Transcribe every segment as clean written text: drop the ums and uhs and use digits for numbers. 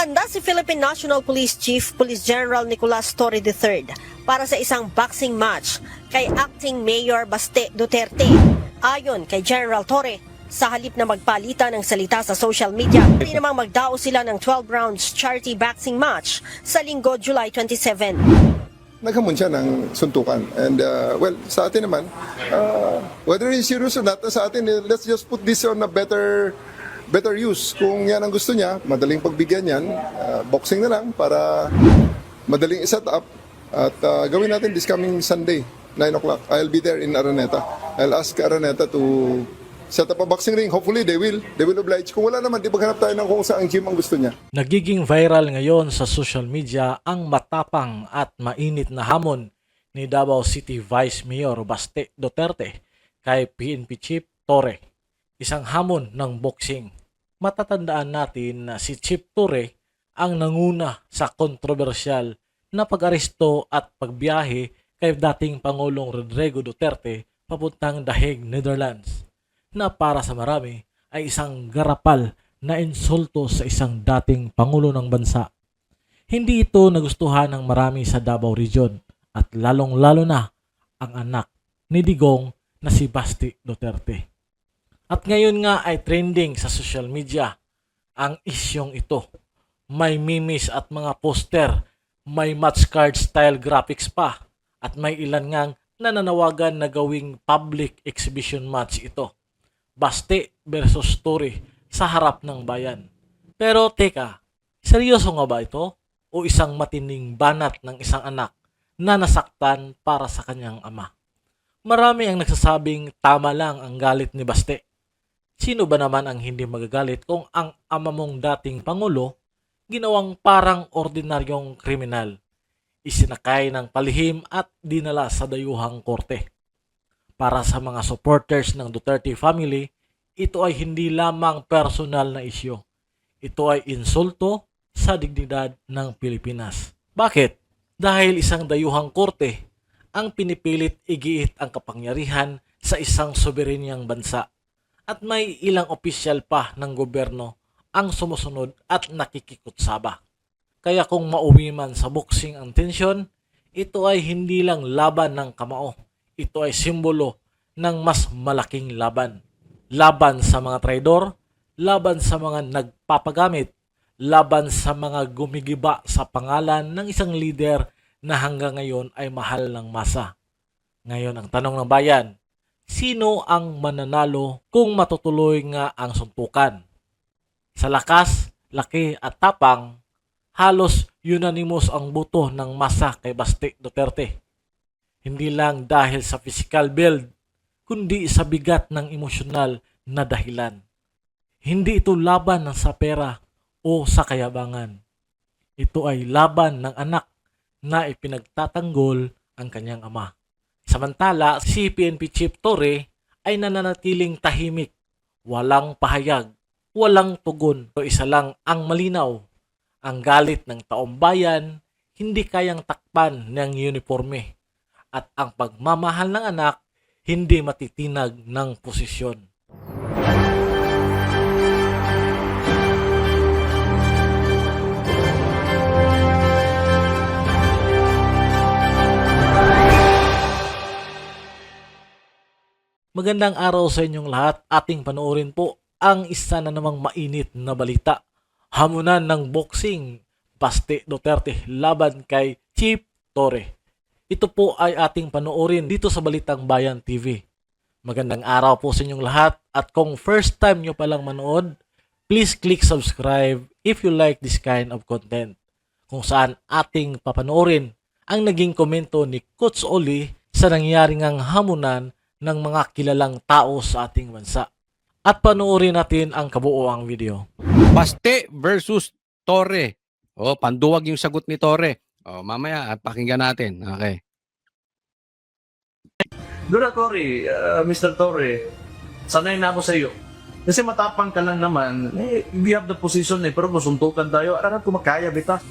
Handa si Philippine National Police Chief Police General Nicolas Torre III para sa isang boxing match kay Acting Mayor Baste Duterte. Ayon kay General Torre, sa halip na magpalitan ng salita sa social media, hindi namang magdao sila ng 12 rounds charity boxing match sa linggo, July 27. Naghamon siya ng suntukan. And well, sa atin naman, whether he's serious or not, sa atin, let's just put this on a better use. Kung yan ang gusto niya, madaling pagbigyan yan, boxing na lang para madaling iset up. At gawin natin this coming Sunday, 9 o'clock. I'll be there in Araneta. I'll ask Araneta to set up a boxing ring. Hopefully, they will oblige. Kung wala naman, di maghanap tayo ng kung saan gym ang gusto niya. Nagiging viral ngayon sa social media ang matapang at mainit na hamon ni Davao City Vice Mayor Baste Duterte kay PNP Chief Torre. Isang hamon ng boxing. Matatandaan natin na si Chief Torre ang nanguna sa kontrobersyal na pag-aresto at pagbiyahe kay dating Pangulong Rodrigo Duterte papuntang The Hague, Netherlands, na para sa marami ay isang garapal na insulto sa isang dating Pangulo ng bansa. Hindi ito nagustuhan ng marami sa Davao Region at lalong-lalo na ang anak ni Digong na si Baste Duterte. At ngayon nga ay trending sa social media ang isyong ito. May memes at mga poster, may match card style graphics pa, at may ilan ngang nananawagan na gawing public exhibition match ito. Baste versus Torre sa harap ng bayan. Pero teka, seryoso nga ba ito? O isang matinding banat ng isang anak na nasaktan para sa kanyang ama? Marami ang nagsasabing tama lang ang galit ni Baste. Sino ba naman ang hindi magagalit kung ang ama mong dating Pangulo ginawang parang ordinaryong kriminal, isinakay ng palihim at dinala sa dayuhang korte? Para sa mga supporters ng Duterte family, ito ay hindi lamang personal na isyu. Ito ay insulto sa dignidad ng Pilipinas. Bakit? Dahil isang dayuhang korte ang pinipilit igiit ang kapangyarihan sa isang soberanyang bansa. At may ilang opisyal pa ng gobyerno ang sumusunod at nakikikutsaba. Kaya kung mauwi man sa boxing ang tensyon, ito ay hindi lang laban ng kamao. Ito ay simbolo ng mas malaking laban. Laban sa mga traidor, laban sa mga nagpapagamit, laban sa mga gumigiba sa pangalan ng isang leader na hanggang ngayon ay mahal ng masa. Ngayon ang tanong ng bayan, sino ang mananalo kung matutuloy nga ang suntukan? Sa lakas, laki at tapang, halos unanimous ang boto ng masa kay Baste Duterte. Hindi lang dahil sa physical build, kundi sa bigat ng emosyonal na dahilan. Hindi ito laban ng sa pera o sa kayabangan. Ito ay laban ng anak na ipinagtatanggol ang kanyang ama. Samantala, si PNP Chief Torre ay nananatiling tahimik, walang pahayag, walang tugon. So isa lang ang malinaw, ang galit ng taong bayan hindi kayang takpan ng uniforme. At ang pagmamahal ng anak, hindi matitinag ng posisyon. Magandang araw sa inyong lahat. Ating panoorin po ang isa na namang mainit na balita. Hamunan ng boxing, Baste Duterte laban kay Chief Torre. Ito po ay ating panoorin dito sa Balitang Bayan TV. Magandang araw po sa inyong lahat at kung first time nyo palang manood, please click subscribe if you like this kind of content. Kung saan ating papanoorin ang naging komento ni Coach Oli sa nangyaring ang hamunan ng mga kilalang tao sa ating bansa. At panoorin natin ang kabuoang video. Baste versus Torre. Panduwag yung sagot ni Torre. Mamaya pakinggan natin. Okay. Dura Torre, Mr. Torre, sanay na ako sa iyo. Kasi matapang ka lang naman, we have the position pero kung suntukan tayo, alam ko makaya bita.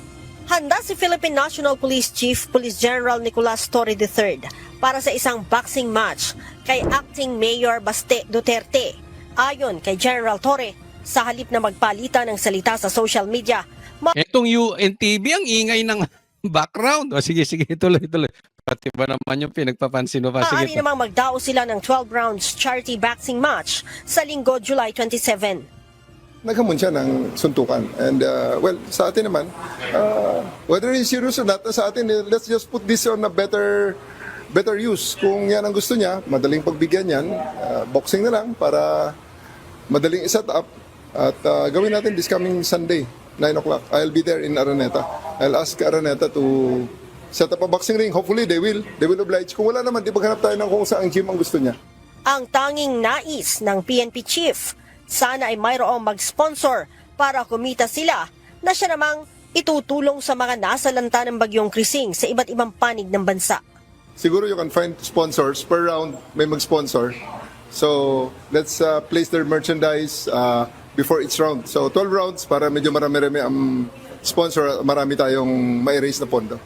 Handa si Philippine National Police Chief Police General Nicolas Torre III para sa isang boxing match kay Acting Mayor Baste Duterte. Ayon kay General Torre, sa halip na magpalitan ng salita sa social media, Etong UNTV, ang ingay ng background. O sige, tuloy. Pati ba naman yung pinagpapansin mo pa? Maaari Sige. namang magdao sila ng 12 rounds charity boxing match sa linggo, July 27. Naghamon siya ng suntukan. And well, sa atin naman, whether he's serious or not, sa atin, let's just put this on a better use. Kung yan ang gusto niya, madaling pagbigyan yan, boxing na lang para madaling iset up. At gawin natin this coming Sunday, 9 o'clock. I'll be there in Araneta. I'll ask Araneta to set up a boxing ring. Hopefully, they will oblige. Kung wala naman, di maghanap tayo ng kung saan gym ang gusto niya. Ang tanging nais ng PNP chief, sana ay mayroong mag-sponsor para kumita sila na siya namang itutulong sa mga nasalanta ng bagyong Krising sa iba't ibang panig ng bansa. Siguro you can find sponsors. Per round, may mag-sponsor. So, let's place their merchandise before each round. So, 12 rounds para medyo marami-rami ang sponsor. Marami tayong mai-raise na pondo.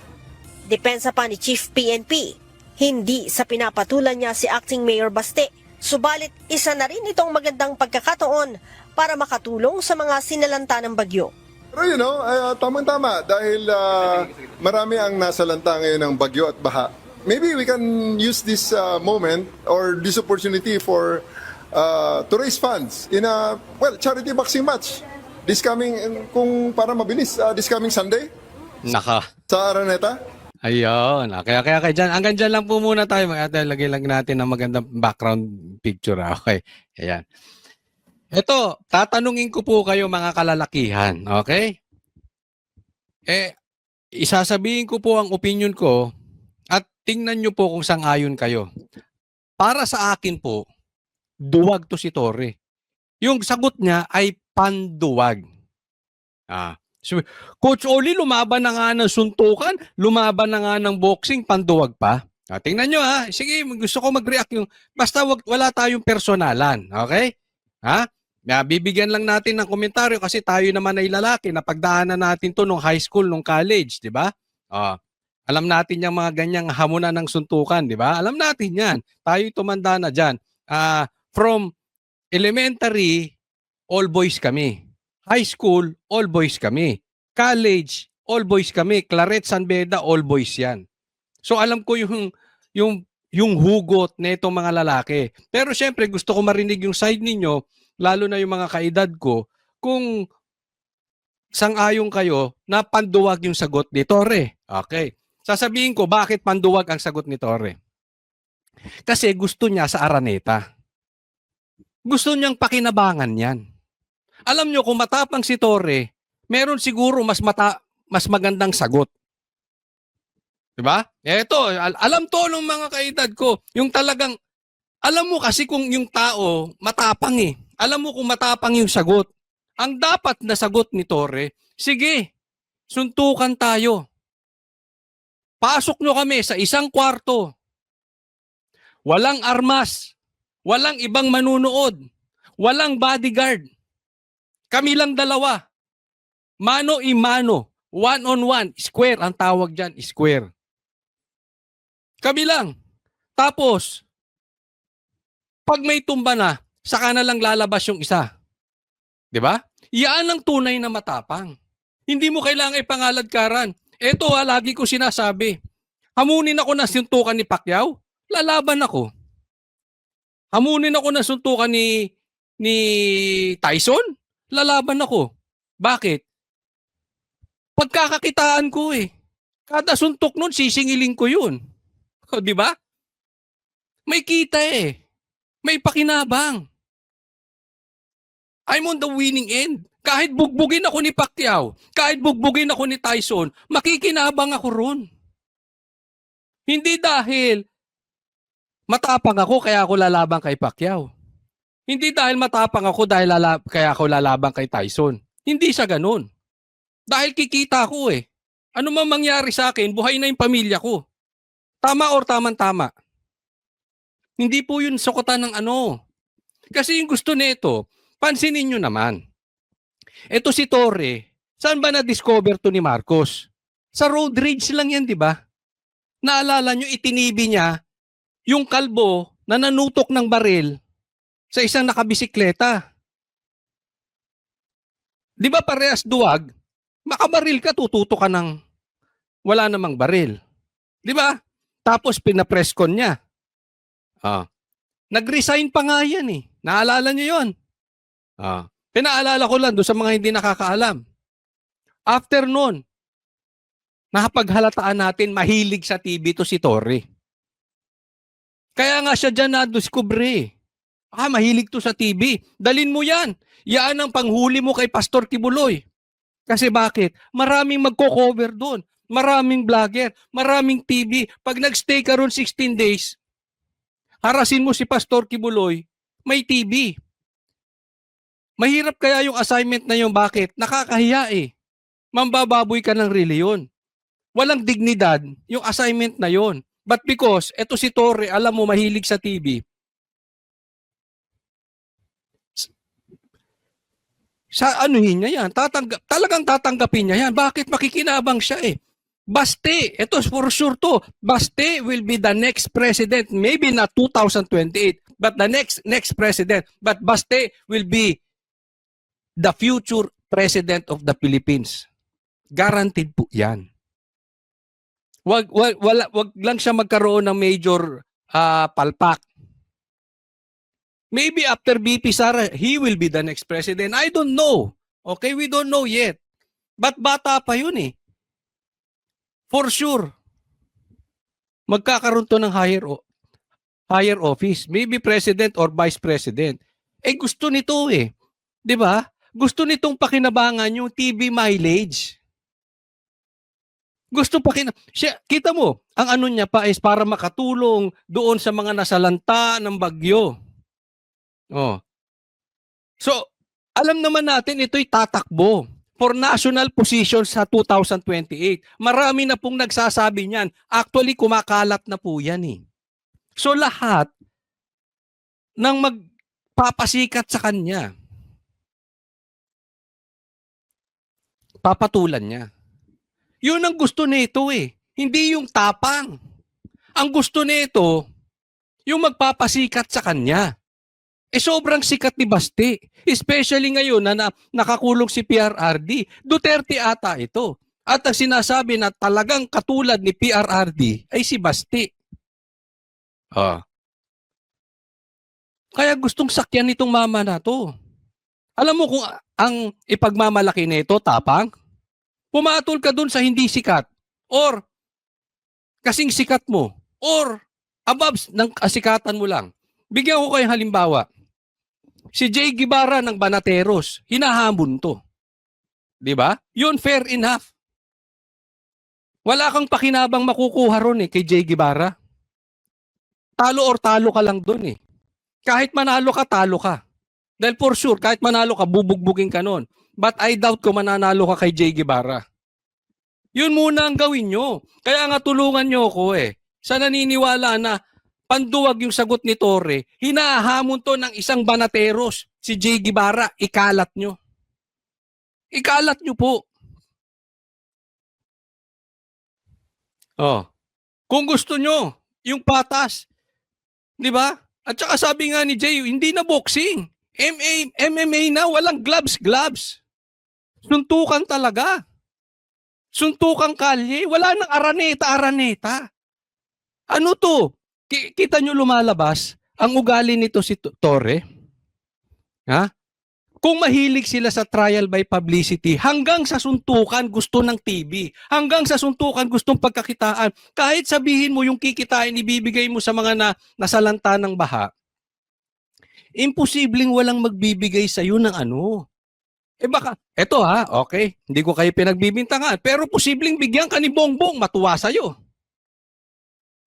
Depensa pa ni Chief PNP, hindi sa pinapatulan niya si Acting Mayor Baste. Subalit isa na rin itong magandang pagkakataon para makatulong sa mga sinalanta ng bagyo. Pero tamang-tama dahil marami ang nasalanta ngayon ng bagyo at baha. Maybe we can use this moment or this opportunity for to raise funds in a charity boxing match. This coming, kung para mabilis, this coming Sunday sa Araneta. Ayun. Kaya dyan. Hanggang dyan lang po muna tayo. Lagay lang natin ng magandang background picture. Okay. Ayan. Ito, tatanungin ko po kayo mga kalalakihan. Okay? Isasabihin ko po ang opinion ko at tingnan nyo po kung sang-ayon kayo. Para sa akin po, duwag to si Torre. Yung sagot niya ay panduwag. So, Coach Oli, lumaban na nga ng suntukan, lumaban na nga ng boxing, panduwag pa. Tingnan nyo sige, gusto ko mag-react yung, basta wala tayong personalan, okay? Bibigyan lang natin ng komentaryo kasi tayo naman ay lalaki, napagdaanan natin to nung high school, nung college, di ba? Alam natin yung mga ganyang hamunan ng suntukan, di ba? Alam natin yan. Tayo tumanda na dyan. From elementary, all boys kami. High school, all boys kami. College, all boys kami. Claret, San Beda, all boys yan. So alam ko yung hugot na itong mga lalaki. Pero syempre gusto ko marinig yung side ninyo, lalo na yung mga kaedad ko, kung sang-ayon kayo na panduwag yung sagot ni Torre. Okay. Sasabihin ko bakit panduwag ang sagot ni Torre. Kasi gusto niya sa Araneta. Gusto niyang pakinabangan yan. Alam nyo, kung matapang si Torre, meron siguro mas magandang sagot. Diba? Eto, alam to ng mga kaedad ko. Yung talagang, alam mo kasi kung yung tao matapang Alam mo kung matapang yung sagot. Ang dapat na sagot ni Torre, sige, suntukan tayo. Pasok nyo kami sa isang kwarto. Walang armas. Walang ibang manunood. Walang bodyguard. Kami lang dalawa. Mano-i-mano. One-on-one. Square ang tawag dyan. Square. Kami lang. Tapos, pag may tumba na, saka na lang lalabas yung isa. Diba? Iyan ang tunay na matapang. Hindi mo kailangan ipangaladkaran. Ito lagi ko sinasabi. Hamunin ako na suntukan ni Pacquiao, lalaban ako. Hamunin ako na suntukan ni Tyson, lalaban ako. Bakit? Pagkakakitaan ko Kada suntok nun, sisingilin ko yun. O, di ba? May kita May pakinabang. I'm on the winning end. Kahit bugbugin ako ni Pacquiao, kahit bugbugin ako ni Tyson, makikinabang ako ron. Hindi dahil matapang ako kaya ako lalaban kay Pacquiao. Hindi dahil matapang ako dahil kaya ako lalaban kay Tyson. Hindi sa ganun. Dahil kikita ko Ano man mangyari sa akin, buhay na yung pamilya ko. Tama or tamang-tama. Hindi po yun sukutan ng ano. Kasi yung gusto nito, pansinin nyo naman. Ito si Torre, saan ba na-discover to ni Marcos? Sa road rage lang yan, di ba? Naalala nyo, itinibi niya yung kalbo na nanutok ng baril sa isang nakabisikleta. Di ba parehas duwag? Makabaril ka, tututo ka ng wala namang baril. Di ba? Tapos pinapress con niya. Ah. Nag-resign pa nga yan eh. Naalala niyo yun? Pinaalala ko lang doon sa mga hindi nakakaalam. After nun, napaghalataan natin mahilig sa TV to si Torre. Kaya nga siya dyan na-discover. Mahilig to sa TV. Dalin mo yan. Yan ang panghuli mo kay Pastor Kibuloy. Kasi bakit? Maraming magko-cover doon. Maraming vlogger. Maraming TV. Pag nagstay ka ron 16 days, harasin mo si Pastor Kibuloy, may TV. Mahirap kaya yung assignment na yun. Bakit? Nakakahiya eh. Mambababoy ka ng reliyon. Walang dignidad yung assignment na yon. But because, eto si Torre, alam mo, mahilig sa TV. Sa anuhin niya yan, talagang tatanggapin niya yan. Bakit? Makikinabang siya eh. Baste, ito for sure to, Baste will be the next president, maybe not 2028, but the next president. But Baste will be the future president of the Philippines. Guaranteed po yan. Wag lang siya magkaroon ng major palpak. Maybe after BP Sara, he will be the next president. I don't know. Okay, we don't know yet. But bata pa yun eh. For sure. Magkakaroon to ng higher office. Maybe president or vice president. Gusto nito eh. 'Di ba? Gusto nitong pakinabangan yung TV mileage. Kita mo, ang ano niya pa is para makatulong doon sa mga nasalanta ng bagyo. So, alam naman natin ito'y tatakbo for national position sa 2028. Marami na pong nagsasabi niyan. Actually, kumakalat na po yan eh. So, lahat ng magpapasikat sa kanya, papatulan niya. Yun ang gusto nito eh. Hindi yung tapang. Ang gusto nito, yung magpapasikat sa kanya. Sobrang sikat ni Baste. Especially ngayon na nakakulong si PRRD. Duterte ata ito. At ang sinasabi na talagang katulad ni PRRD ay si Baste. Kaya gustong sakyan nitong mama na to. Alam mo kung ang ipagmamalaki nito, tapang? Pumatol ka dun sa hindi sikat. Or kasing sikat mo. Or above ng kasikatan mo lang. Bigyan ko kayong halimbawa. Si Jay Guevara ng Banateros, hinahamon to. 'Di ba? Yun fair enough. Wala kang pakinabang makukuha ron kay Jay Guevara. Talo or talo ka lang doon eh. Kahit manalo ka, talo ka. Dahil for sure, kahit manalo ka, bubugbugin ka nun. But I doubt kung mananalo ka kay Jay Guevara. Yun muna ang gawin nyo. Kaya nga tulungan nyo ako eh. Sa naniniwala na panduwag yung sagot ni Torre, hinahamon to ng isang Banateros, si Jay Guevara, ikalat nyo. Ikalat nyo po. Kung gusto nyo, yung patas, di ba? At saka sabi nga ni Jay, hindi na boxing. MMA na, walang gloves. Suntukan talaga. Suntukan kalye, wala nang araneta. Ano to? Kita nyo lumalabas ang ugali nito si Torre? Kung mahilig sila sa trial by publicity, hanggang sa suntukan gusto ng TV, hanggang sa suntukan gustong pagkakitaan, kahit sabihin mo yung kikitain ibibigay mo sa mga nasalanta ng baha, imposibleng walang magbibigay sa iyo ng ano. Baka, eto okay, hindi ko kayo pinagbibintangan, pero posibleng bigyan ka ni Bongbong, matuwa sa'yo.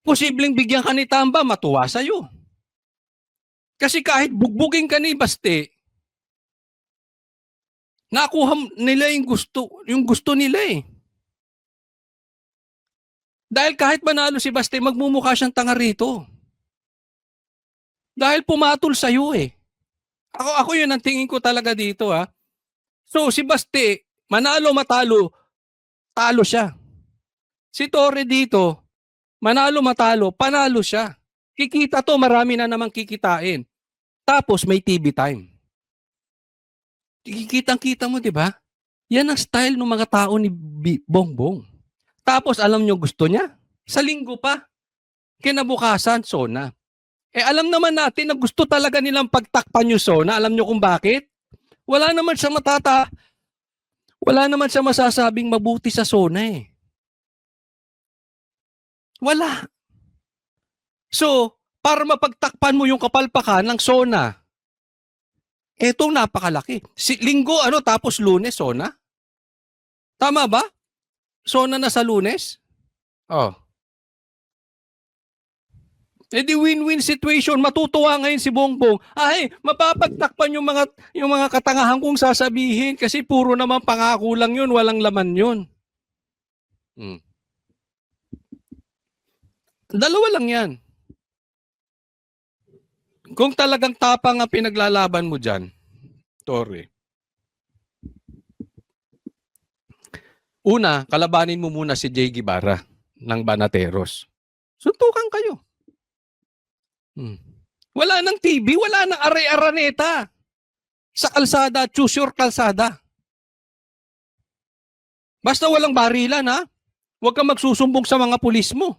Posibleng bigyan ka ni Tamba, matuwa sa'yo. Kasi kahit bugbugin ka ni Baste, nakuha nila yung gusto nila eh. Dahil kahit manalo si Baste, magmumukha siyang tanga rito. Dahil pumatol sa'yo eh. Ako yun ang tingin ko talaga dito So si Baste, manalo matalo, talo siya. Si Torre dito, manalo matalo, panalo siya. Kikita to, marami na namang kikitain. Tapos may TV time. Kikitang-kita mo, di ba? Yan ang style ng mga tao ni Bongbong. Tapos alam nyo gusto niya? Sa linggo pa. Kinabukasan, SONA. Alam naman natin na gusto talaga nilang pagtakpan yung SONA. Alam nyo kung bakit? Wala naman siya masasabing mabuti sa SONA eh. Wala. So, para mapagtakpan mo yung kapalpakan ng SONA, etong napakalaki. Linggo, tapos Lunes, SONA? Tama ba? SONA na sa Lunes? Oh. Di win-win situation. Matutuwa ngayon si Bongbong. Ay, mapapagtakpan yung mga katangahan kong sasabihin kasi puro naman pangako lang yun, walang laman yun. Dalawa lang yan. Kung talagang tapang ang pinaglalaban mo dyan, Torre, una, kalabanin mo muna si Jay Guevara ng Banateros. Suntukan kayo. Wala nang TV, wala nang Araneta. Sa kalsada, choose your kalsada. Basta walang barilan, ha? Huwag kang magsusumbong sa mga pulis mo.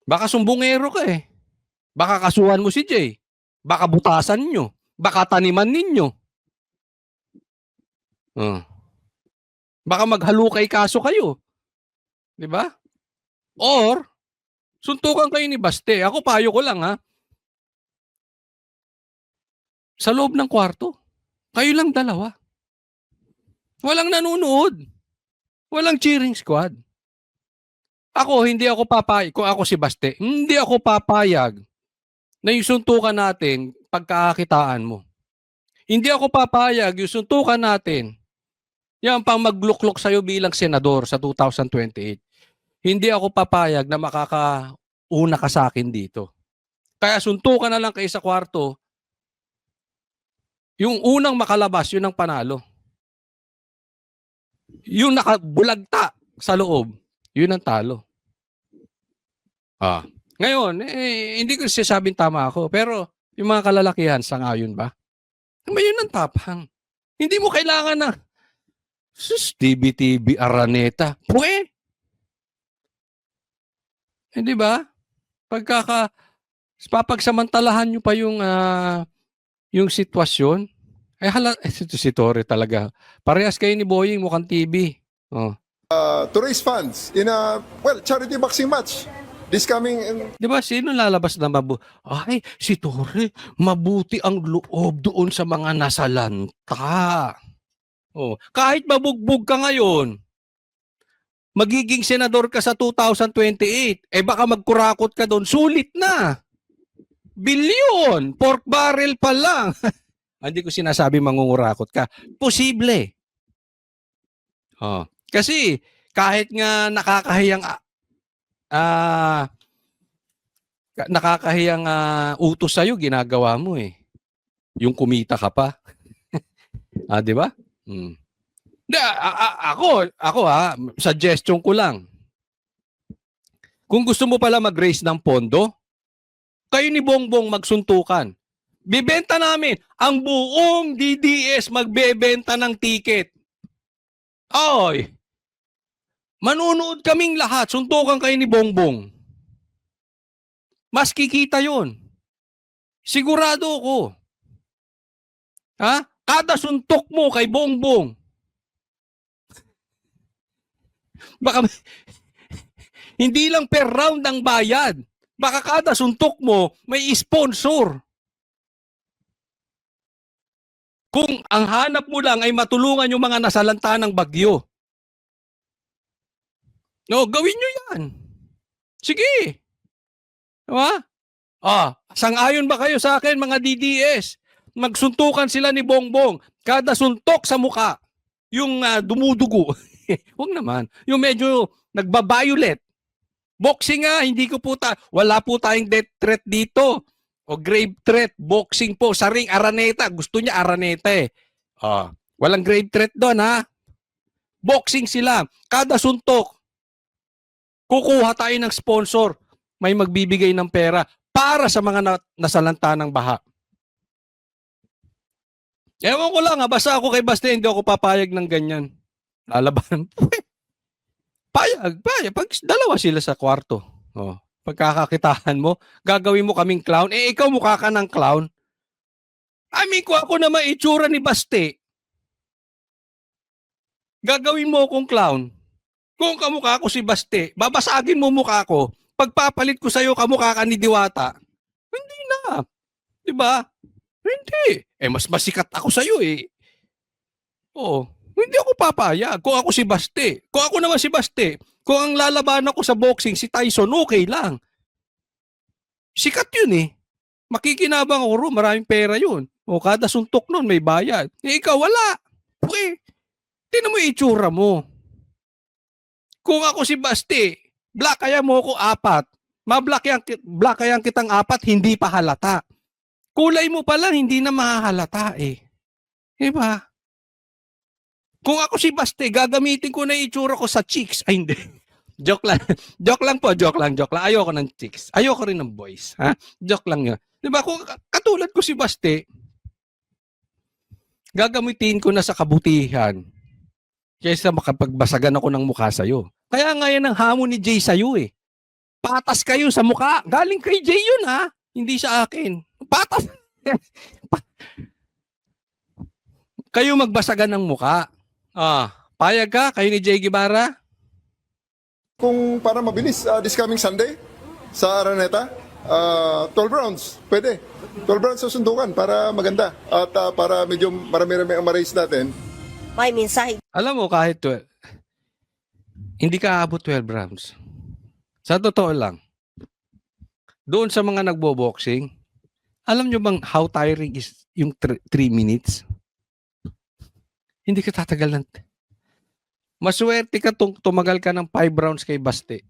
Baka sumbongero ka eh. Baka kasuhan mo si Jay. Baka butasan nyo. Baka taniman ninyo. Baka maghalukay kaso kayo. Di ba? Or, suntukan kayo ni Baste. Ako payo ko lang ha. Sa loob ng kwarto, kayo lang dalawa. Walang nanonood. Walang cheering squad. Hindi ako papayag. Kung ako si Baste, hindi ako papayag na yung suntukan natin pagkakakitaan mo. Hindi ako papayag yung suntukan natin yan pang magluklok sa'yo bilang senador sa 2028. Hindi ako papayag na makakauna ka sa akin dito. Kaya suntukan na lang kayo sa kwarto. Yung unang makalabas, yun ang panalo. Yung nakabulagta sa loob, yun ang talo. Ngayon, hindi ko sinasabing tama ako, pero yung mga kalalakihan, sangayon ba? Yun ang tapang. Hindi mo kailangan na, TV, Araneta. Hindi ba? Papagsamantalahan nyo pa yung sitwasyon. Ito si Torre talaga. Parehas kayo ni Boying, mukhang TV. To raise funds in a, charity boxing match. This coming... Di ba, sino lalabas na si Torre, mabuti ang loob doon sa mga nasalanta. Kahit mabugbog ka ngayon, magiging senador ka sa 2028, baka magkurakot ka doon, sulit na. Bilyon, pork barrel pa lang. Hindi ko sinasabi mangungurakot ka. Posible. Kasi kahit nga nakakahiyang utos sa'yo, ginagawa mo eh. Yung kumita ka pa. Di ba? Ako suggestion ko lang. Kung gusto mo pala mag-raise ng pondo, kayo ni Bongbong magsuntukan. Bibenta namin. Ang buong DDS magbebenta ng ticket. Manunood kaming lahat. Suntukan kayo ni Bongbong. Mas kikita yun. Sigurado ko. Kada suntok mo kay Bongbong, baka hindi lang per round ang bayad. Baka kada suntok mo may sponsor. Kung ang hanap mo lang ay matulungan yung mga nasalanta ng bagyo. Gawin nyo yan. Sige. Diba? Sang-ayon ba kayo sa akin mga DDS? Magsuntukan sila ni Bongbong. Kada suntok sa muka, yung dumudugo. Huwag naman. Yung medyo nagba-violet. Boxing hindi ko wala po tayong death threat dito. O grave threat, boxing po. Saring Araneta. Gusto niya Araneta eh. Walang grave threat doon Boxing sila. Kada suntok, kukuha tayo ng sponsor. May magbibigay ng pera para sa mga nasalanta ng baha. Ewan ko lang, basta ako kay Baste, hindi ako papayag ng ganyan. Lalaban. Payag. Pag dalawa sila sa kwarto. Oh, pagkakakitaan mo, gagawin mo kaming clown. Ikaw mukha ka ng clown. I mean, kung ako naman itsura ni Baste, gagawin mo akong clown. Kung kamukha ko si Baste, babasagin mo mukha ko. Pagpapalit ko sa'yo, kamukha ka ni Diwata. Hindi na. Diba? Hindi. Mas masikat ako sa'yo eh. Oo. Hindi ako papayag kung ako si Baste. Kung ako naman si Baste, kung ang lalaban ako sa boxing si Tyson, okay lang. Sikat yun eh. Makikinabang ako ro, maraming pera yun. O kada suntok nun may bayad. Ikaw wala. Okay. Tingnan mo yung itsura mo. Kung ako si Baste, black kaya mo ako 4. Black kaya kitang 4, hindi pa halata. Kulay mo pa lang, hindi na mahahalata eh. Diba? Kung ako si Baste, gagamitin ko na yung itsura ko sa chicks. Ay, hindi. Joke lang. Joke lang. Ayoko ng chicks. Ayoko rin ng boys. Ha? Joke lang yun. Diba? Kung katulad ko si Baste, gagamitin ko na sa kabutihan kaysa makapagbasagan ako ng mukha sa'yo. Kaya nga yan ang hamon ni Jay sa'yo eh. Patas kayo sa mukha. Galing kay Jay yun ha. Hindi sa akin. Patas. Kayo magbasagan ng mukha. Payag ka? Kayo ni Jay Guevara? Kung para mabilis, this coming Sunday sa Araneta, 12 rounds, pwede. 12 rounds sa sundukan para maganda. At para medyo marami-rami ang ma-raise natin. May mensahe Alam mo, kahit 12, hindi ka aabot 12 rounds. Sa totoo lang, doon sa mga nagbo-boxing, alam nyo bang how tiring is yung 3 minutes? Hindi ka tatagal ng... Maswerte ka tumagal ka ng 5 rounds kay Baste.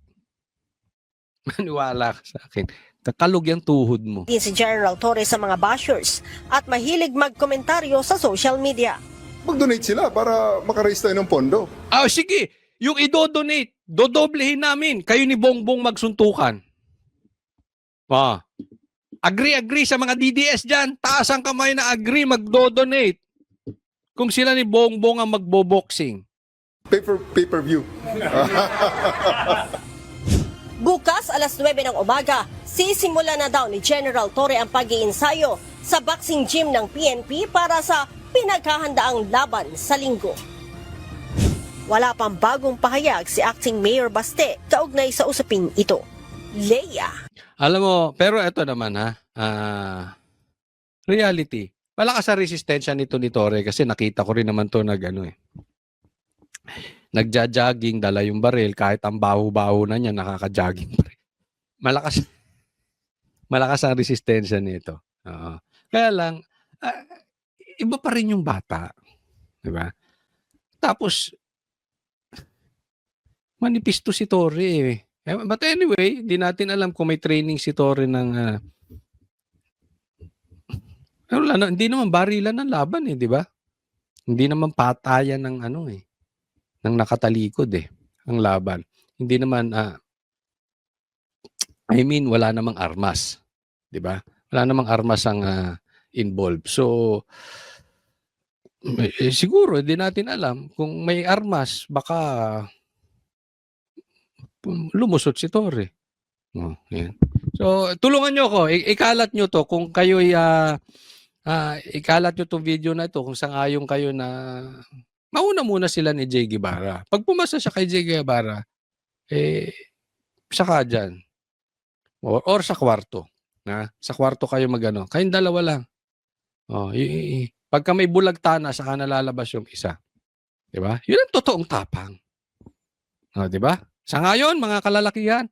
Maniwala ka sa akin. Kakalog yung tuhod mo. din si General Torre sa mga bashers at mahilig magkomentaryo sa social media. Mag-donate sila para maka-raise tayo ng pondo. Sige. Yung i-donate, dodoblehin namin. Kayo ni Bongbong magsuntukan. Agree sa mga DDS dyan. Taas ang kamay na agree magdo-donate. Kung sila ni Bongbong ang magbo-boxing. Pay-per-view. Bukas alas 9 ng umaga, sisimula na daw ni General Torre ang pag-iinsayo sa boxing gym ng PNP para sa pinaghahandaang laban sa linggo. Wala pang bagong pahayag si Acting Mayor Baste kaugnay sa usaping ito. Leia. Alam mo, pero eto naman reality. Malakas ang resistensya nito ni Torre kasi nakita ko rin naman to nagja-jogging, dala yung baril, kahit ang baho-baho na niya, nakaka-jogging pa rin. Malakas ang resistensya nito. Kaya lang, iba pa rin yung bata. Diba? Tapos, manipis to si Torre eh. But anyway, di natin alam kung may training si Torre ng... hindi naman barilan ng laban eh, di ba? Hindi naman patayan ng ng nakatalikod eh, ang laban. Hindi naman, wala namang armas. Di ba? Wala namang armas ang involved. So, siguro, hindi natin alam. Kung may armas, baka lumusot si Torre. Yan. So, tulungan nyo ako. Ikalat nyo to kung kayo'y ikalat nyo itong video na ito kung sang-ayon kayo na mauna muna sila ni Jay Guevara. Pag pumasa siya kay Jay Guevara, saka dyan. Or sa kwarto. Sa kwarto kayo magano. Kayong dalawa lang. Pagka may bulagtana, saka nalalabas yung isa. Diba? Yun ang totoong tapang. Diba? Sa ngayon, mga kalalakihan,